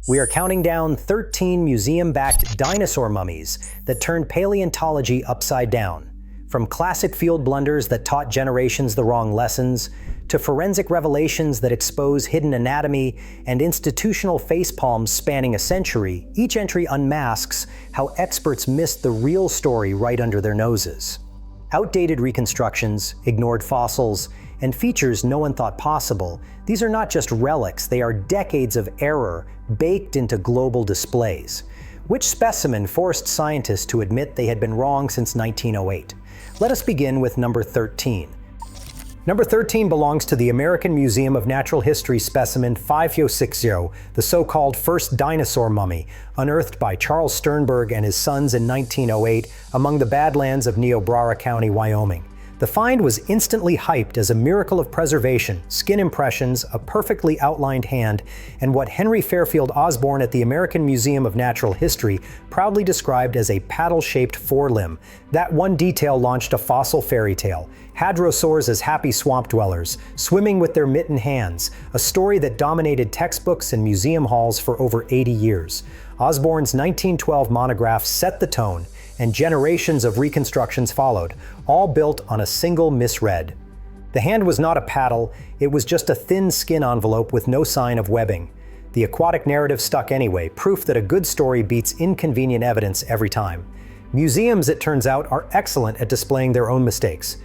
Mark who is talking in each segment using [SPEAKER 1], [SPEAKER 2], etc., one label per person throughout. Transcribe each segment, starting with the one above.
[SPEAKER 1] We are counting down 13 museum-backed dinosaur mummies that turned paleontology upside down. From classic field blunders that taught generations the wrong lessons, to forensic revelations that expose hidden anatomy and institutional facepalms spanning a century, each entry unmasks how experts missed the real story right under their noses. Outdated reconstructions, ignored fossils, and features no one thought possible, these are not just relics, they are decades of error baked into global displays. Which specimen forced scientists to admit they had been wrong since 1908? Let us begin with number 13. Number 13 belongs to the American Museum of Natural History specimen 5060, the so-called first dinosaur mummy, unearthed by Charles Sternberg and his sons in 1908 among the Badlands of Niobrara County, Wyoming. The find was instantly hyped as a miracle of preservation, skin impressions, a perfectly outlined hand, and what Henry Fairfield Osborn at the American Museum of Natural History proudly described as a paddle-shaped forelimb. That one detail launched a fossil fairy tale. Hadrosaurs as happy swamp dwellers, swimming with their mittened hands, a story that dominated textbooks and museum halls for over 80 years. Osborn's 1912 monograph set the tone, and generations of reconstructions followed, all built on a single misread. The hand was not a paddle, it was just a thin skin envelope with no sign of webbing. The aquatic narrative stuck anyway, proof that a good story beats inconvenient evidence every time. Museums, it turns out, are excellent at displaying their own mistakes.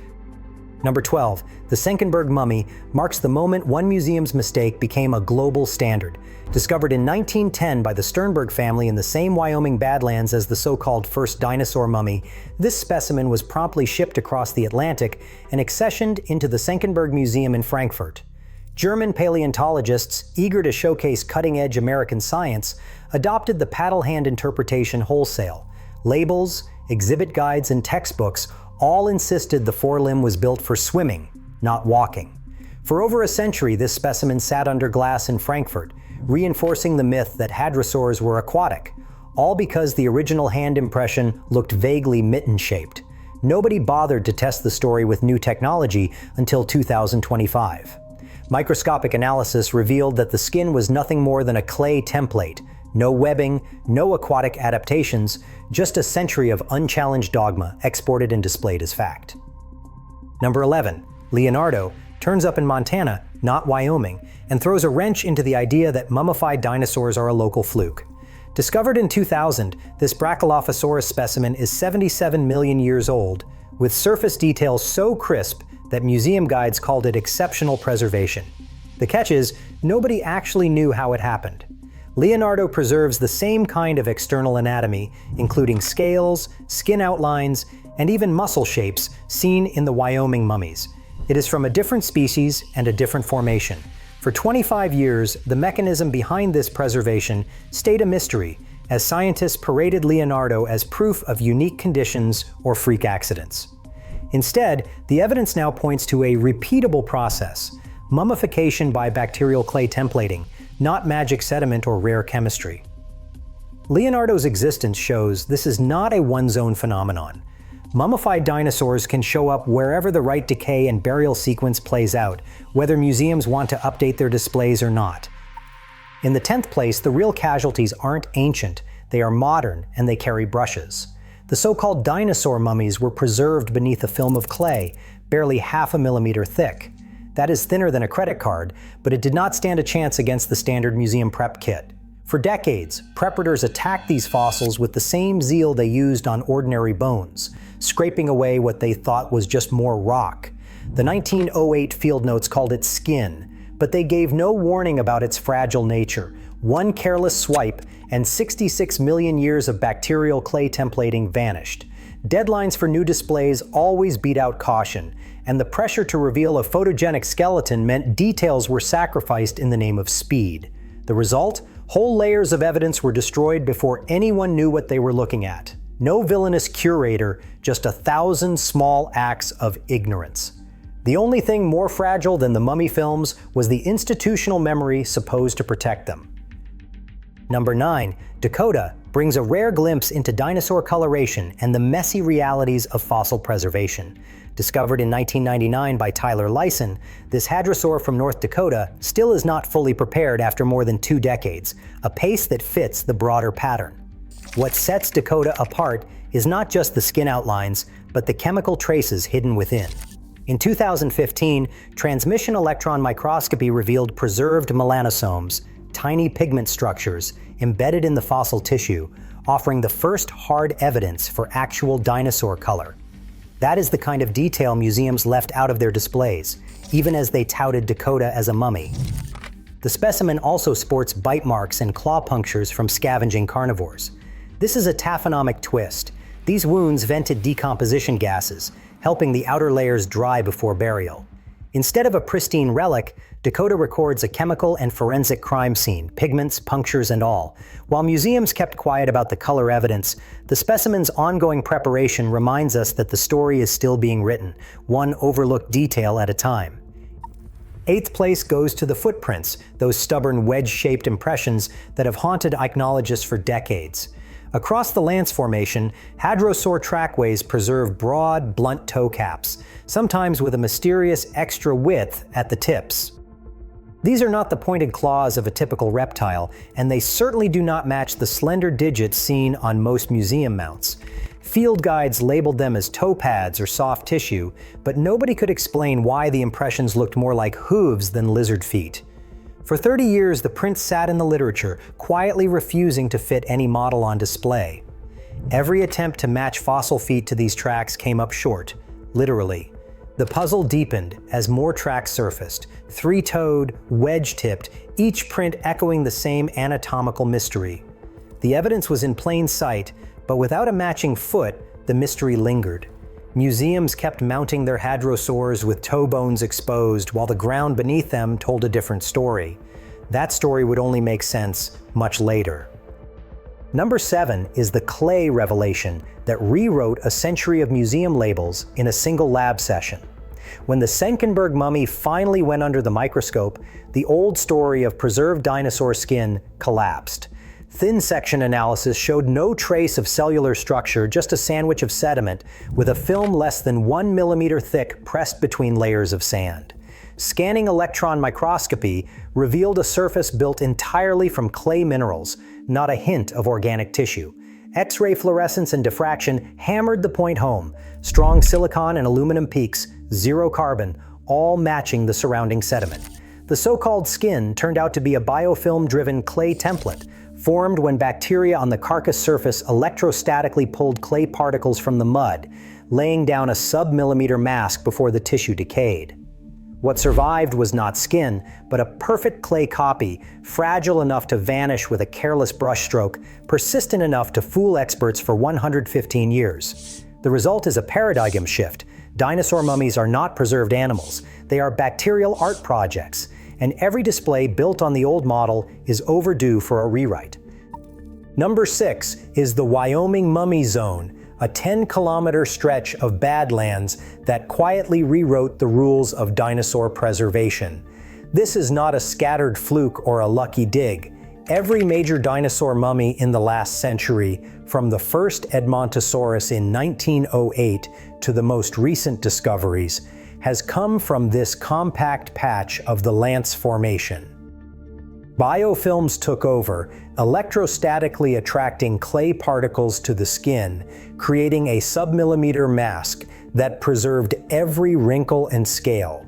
[SPEAKER 1] Number 12. The Senckenberg mummy marks the moment one museum's mistake became a global standard. Discovered in 1910 by the Sternberg family in the same Wyoming Badlands as the so-called first dinosaur mummy, this specimen was promptly shipped across the Atlantic and accessioned into the Senckenberg Museum in Frankfurt. German paleontologists, eager to showcase cutting-edge American science, adopted the paddle hand interpretation wholesale. Labels, exhibit guides, and textbooks all insisted the forelimb was built for swimming, not walking. For over a century, this specimen sat under glass in Frankfurt, reinforcing the myth that hadrosaurs were aquatic, all because the original hand impression looked vaguely mitten-shaped. Nobody bothered to test the story with new technology until 2025. Microscopic analysis revealed that the skin was nothing more than a clay template. No webbing, no aquatic adaptations, just a century of unchallenged dogma exported and displayed as fact. Number 11. Leonardo turns up in Montana, not Wyoming, and throws a wrench into the idea that mummified dinosaurs are a local fluke. Discovered in 2000, this Brachylophosaurus specimen is 77 million years old, with surface details so crisp that museum guides called it exceptional preservation. The catch is, nobody actually knew how it happened. Leonardo preserves the same kind of external anatomy, including scales, skin outlines, and even muscle shapes seen in the Wyoming mummies. It is from a different species and a different formation. For 25 years, the mechanism behind this preservation stayed a mystery, as scientists paraded Leonardo as proof of unique conditions or freak accidents. Instead, the evidence now points to a repeatable process: mummification by bacterial clay templating, not magic sediment or rare chemistry. Leonardo's existence shows this is not a one-zone phenomenon. Mummified dinosaurs can show up wherever the right decay and burial sequence plays out, whether museums want to update their displays or not. In the 10th place, the real casualties aren't ancient, they are modern, and they carry brushes. The so-called dinosaur mummies were preserved beneath a film of clay, barely half a millimeter thick. That is thinner than a credit card, but it did not stand a chance against the standard museum prep kit. For decades, preparators attacked these fossils with the same zeal they used on ordinary bones, scraping away what they thought was just more rock. The 1908 field notes called it skin, but they gave no warning about its fragile nature. One careless swipe, and 66 million years of bacterial clay templating vanished. Deadlines for new displays always beat out caution, and the pressure to reveal a photogenic skeleton meant details were sacrificed in the name of speed. The result? Whole layers of evidence were destroyed before anyone knew what they were looking at. No villainous curator, just 1,000 small acts of ignorance. The only thing more fragile than the mummy films was the institutional memory supposed to protect them. Number 9. Dakota brings a rare glimpse into dinosaur coloration and the messy realities of fossil preservation. Discovered in 1999 by Tyler Lyson, this hadrosaur from North Dakota still is not fully prepared after more than 2 decades, a pace that fits the broader pattern. What sets Dakota apart is not just the skin outlines, but the chemical traces hidden within. In 2015, transmission electron microscopy revealed preserved melanosomes, tiny pigment structures embedded in the fossil tissue, offering the first hard evidence for actual dinosaur color. That is the kind of detail museums left out of their displays, even as they touted Dakota as a mummy. The specimen also sports bite marks and claw punctures from scavenging carnivores. This is a taphonomic twist. These wounds vented decomposition gases, helping the outer layers dry before burial. Instead of a pristine relic, Dakota records a chemical and forensic crime scene, pigments, punctures, and all. While museums kept quiet about the color evidence, the specimen's ongoing preparation reminds us that the story is still being written, one overlooked detail at a time. 8th place goes to the footprints, those stubborn wedge-shaped impressions that have haunted ichnologists for decades. Across the Lance Formation, hadrosaur trackways preserve broad, blunt toe caps, sometimes with a mysterious extra width at the tips. These are not the pointed claws of a typical reptile, and they certainly do not match the slender digits seen on most museum mounts. Field guides labeled them as toe pads or soft tissue, but nobody could explain why the impressions looked more like hooves than lizard feet. For 30 years, the prints sat in the literature, quietly refusing to fit any model on display. Every attempt to match fossil feet to these tracks came up short, literally. The puzzle deepened as more tracks surfaced, 3-toed, wedge-tipped, each print echoing the same anatomical mystery. The evidence was in plain sight, but without a matching foot, the mystery lingered. Museums kept mounting their hadrosaurs with toe bones exposed, while the ground beneath them told a different story. That story would only make sense much later. Number 7 is the clay revelation that rewrote a century of museum labels in a single lab session. When the Senckenberg mummy finally went under the microscope, the old story of preserved dinosaur skin collapsed. Thin section analysis showed no trace of cellular structure, just a sandwich of sediment with a film less than 1 millimeter thick pressed between layers of sand. Scanning electron microscopy revealed a surface built entirely from clay minerals, not a hint of organic tissue. X-ray fluorescence and diffraction hammered the point home. Strong silicon and aluminum peaks, zero carbon, all matching the surrounding sediment. The so-called skin turned out to be a biofilm-driven clay template, formed when bacteria on the carcass surface electrostatically pulled clay particles from the mud, laying down a sub-millimeter mask before the tissue decayed. What survived was not skin, but a perfect clay copy, fragile enough to vanish with a careless brushstroke, persistent enough to fool experts for 115 years. The result is a paradigm shift. Dinosaur mummies are not preserved animals. They are bacterial art projects, and every display built on the old model is overdue for a rewrite. Number 6 is the Wyoming Mummy Zone, a 10-kilometer stretch of badlands that quietly rewrote the rules of dinosaur preservation. This is not a scattered fluke or a lucky dig. Every major dinosaur mummy in the last century, from the first Edmontosaurus in 1908 to the most recent discoveries, has come from this compact patch of the Lance Formation. Biofilms took over, electrostatically attracting clay particles to the skin, creating a sub-millimeter mask that preserved every wrinkle and scale.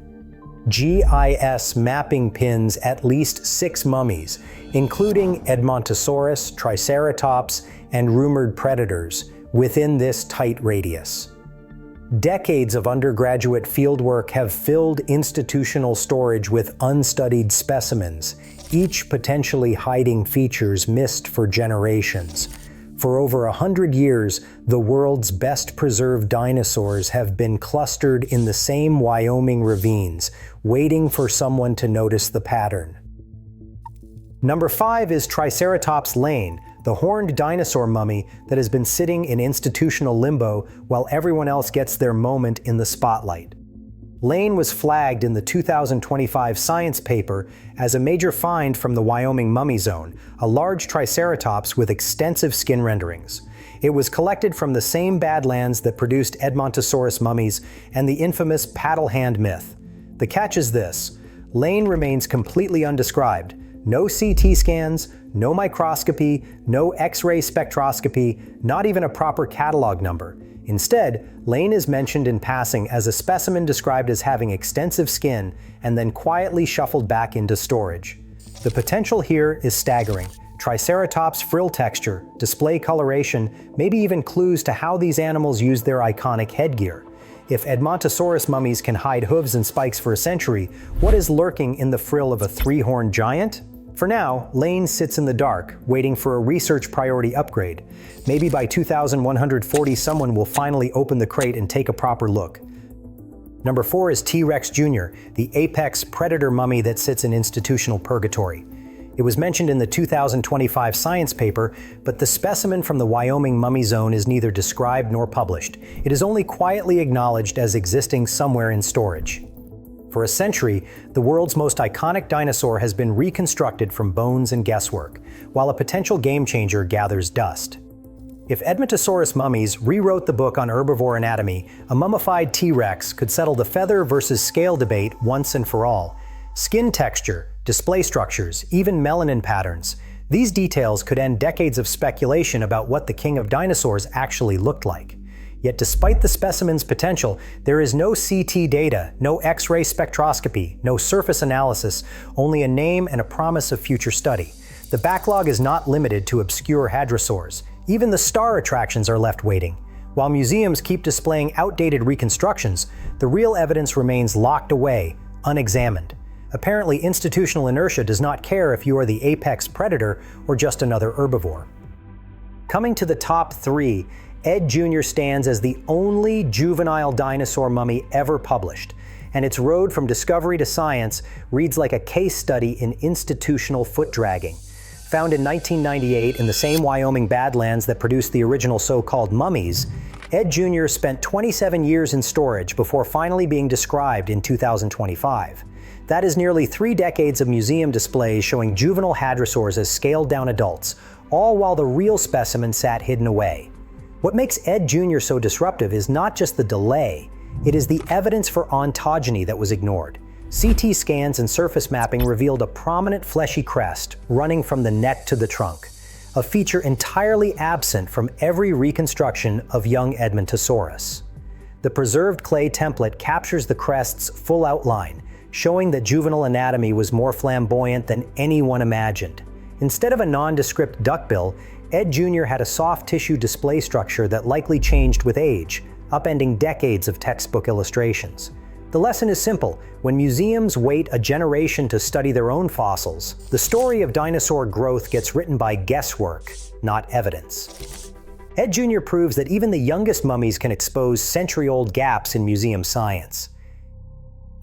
[SPEAKER 1] GIS mapping pins at least 6 mummies, including Edmontosaurus, Triceratops, and rumored predators, within this tight radius. Decades of undergraduate fieldwork have filled institutional storage with unstudied specimens, each potentially hiding features missed for generations. For over 100 years, the world's best preserved dinosaurs have been clustered in the same Wyoming ravines, waiting for someone to notice the pattern. Number 5 is Triceratops Lane, the horned dinosaur mummy that has been sitting in institutional limbo while everyone else gets their moment in the spotlight. Lane was flagged in the 2025 science paper as a major find from the Wyoming mummy zone, a large Triceratops with extensive skin renderings. It was collected from the same badlands that produced Edmontosaurus mummies and the infamous paddle hand myth. The catch is this: Lane remains completely undescribed. No CT scans, no microscopy, no X-ray spectroscopy, not even a proper catalog number. Instead, Lane is mentioned in passing as a specimen described as having extensive skin and then quietly shuffled back into storage. The potential here is staggering. Triceratops frill texture, display coloration, maybe even clues to how these animals use their iconic headgear. If Edmontosaurus mummies can hide hooves and spikes for a century, what is lurking in the frill of a three-horned giant? For now, Lane sits in the dark, waiting for a research priority upgrade. Maybe by 2140 someone will finally open the crate and take a proper look. Number 4 is T-Rex Jr., the apex predator mummy that sits in institutional purgatory. It was mentioned in the 2025 science paper, but the specimen from the Wyoming mummy zone is neither described nor published. It is only quietly acknowledged as existing somewhere in storage. For a century, the world's most iconic dinosaur has been reconstructed from bones and guesswork, while a potential game-changer gathers dust. If Edmontosaurus mummies rewrote the book on herbivore anatomy, a mummified T-Rex could settle the feather versus scale debate once and for all. Skin texture, display structures, even melanin patterns. These details could end decades of speculation about what the king of dinosaurs actually looked like. Yet despite the specimen's potential, there is no CT data, no X-ray spectroscopy, no surface analysis, only a name and a promise of future study. The backlog is not limited to obscure hadrosaurs. Even the star attractions are left waiting. While museums keep displaying outdated reconstructions, the real evidence remains locked away, unexamined. Apparently, institutional inertia does not care if you are the apex predator or just another herbivore. Coming to the top 3, Ed Jr. stands as the only juvenile dinosaur mummy ever published, and its road from discovery to science reads like a case study in institutional foot dragging. Found in 1998 in the same Wyoming badlands that produced the original so-called mummies, Ed Jr. spent 27 years in storage before finally being described in 2025. That is nearly 3 decades of museum displays showing juvenile hadrosaurs as scaled-down adults, all while the real specimen sat hidden away. What makes Ed Jr. so disruptive is not just the delay, it is the evidence for ontogeny that was ignored. CT scans and surface mapping revealed a prominent fleshy crest running from the neck to the trunk, a feature entirely absent from every reconstruction of young Edmontosaurus. The preserved clay template captures the crest's full outline, showing that juvenile anatomy was more flamboyant than anyone imagined. Instead of a nondescript duckbill, Ed Jr. had a soft tissue display structure that likely changed with age, upending decades of textbook illustrations. The lesson is simple: when museums wait a generation to study their own fossils, the story of dinosaur growth gets written by guesswork, not evidence. Ed Jr. proves that even the youngest mummies can expose century-old gaps in museum science.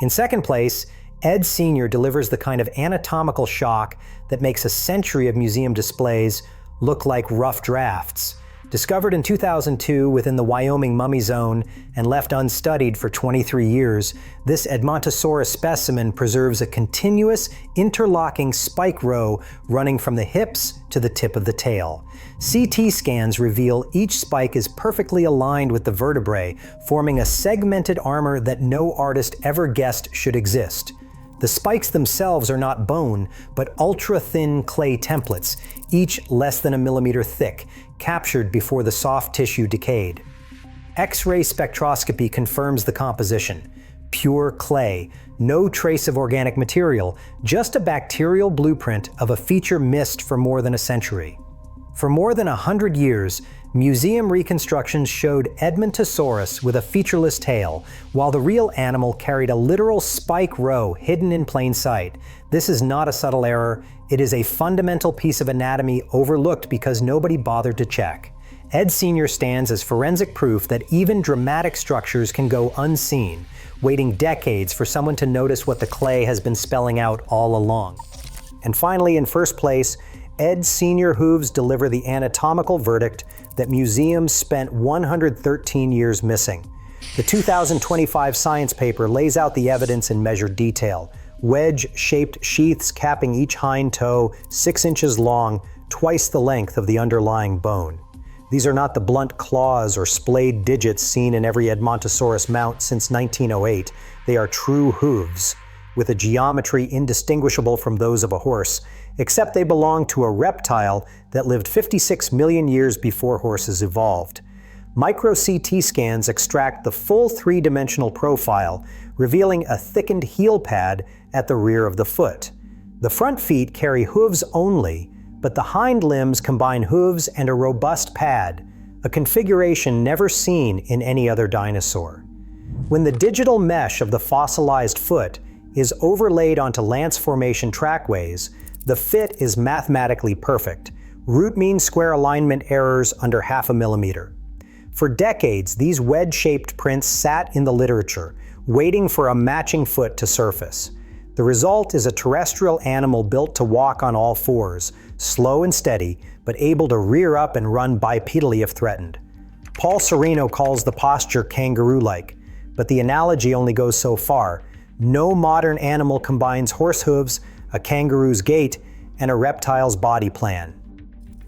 [SPEAKER 1] In second place, Ed Sr. delivers the kind of anatomical shock that makes a century of museum displays look like rough drafts. Discovered in 2002 within the Wyoming mummy zone and left unstudied for 23 years, this Edmontosaurus specimen preserves a continuous, interlocking spike row running from the hips to the tip of the tail. CT scans reveal each spike is perfectly aligned with the vertebrae, forming a segmented armor that no artist ever guessed should exist. The spikes themselves are not bone, but ultra-thin clay templates, each less than a millimeter thick, captured before the soft tissue decayed. X-ray spectroscopy confirms the composition. Pure clay, no trace of organic material, just a bacterial blueprint of a feature missed for more than a century. For more than 100 years, museum reconstructions showed Edmontosaurus with a featureless tail, while the real animal carried a literal spike row hidden in plain sight. This is not a subtle error, it is a fundamental piece of anatomy overlooked because nobody bothered to check. Ed Sr. stands as forensic proof that even dramatic structures can go unseen, waiting decades for someone to notice what the clay has been spelling out all along. And finally, in first place, Ed Sr. hooves deliver the anatomical verdict that museums spent 113 years missing. The 2025 science paper lays out the evidence in measured detail. Wedge-shaped sheaths capping each hind toe, 6 inches long, twice the length of the underlying bone. These are not the blunt claws or splayed digits seen in every Edmontosaurus mount since 1908. They are true hooves, with a geometry indistinguishable from those of a horse, except they belong to a reptile that lived 56 million years before horses evolved. Micro-CT scans extract the full 3-dimensional profile, revealing a thickened heel pad at the rear of the foot. The front feet carry hooves only, but the hind limbs combine hooves and a robust pad, a configuration never seen in any other dinosaur. When the digital mesh of the fossilized foot is overlaid onto lance formation trackways, the fit is mathematically perfect, root mean square alignment errors under 0.5 millimeter. For decades, these wedge-shaped prints sat in the literature, waiting for a matching foot to surface. The result is a terrestrial animal built to walk on all fours, slow and steady, but able to rear up and run bipedally if threatened. Paul Sereno calls the posture kangaroo-like, but the analogy only goes so far. No modern animal combines horse hooves, a kangaroo's gait, and a reptile's body plan.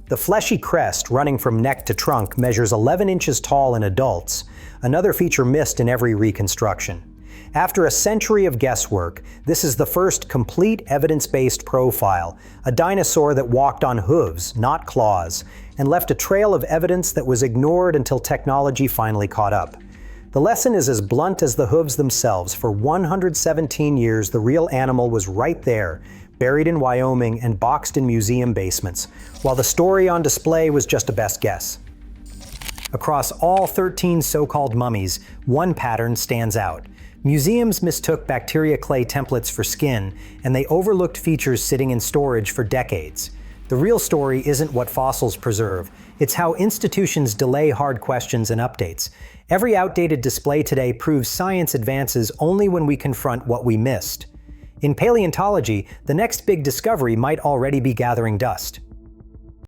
[SPEAKER 1] The fleshy crest, running from neck to trunk, measures 11 inches tall in adults, another feature missed in every reconstruction. After a century of guesswork, this is the first complete evidence-based profile, a dinosaur that walked on hooves, not claws, and left a trail of evidence that was ignored until technology finally caught up. The lesson is as blunt as the hooves themselves. For 117 years, the real animal was right there, buried in Wyoming and boxed in museum basements, while the story on display was just a best guess. Across all 13 so-called mummies, one pattern stands out. Museums mistook bacteria clay templates for skin, and they overlooked features sitting in storage for decades. The real story isn't what fossils preserve, it's how institutions delay hard questions and updates. Every outdated display today proves science advances only when we confront what we missed. In paleontology, the next big discovery might already be gathering dust.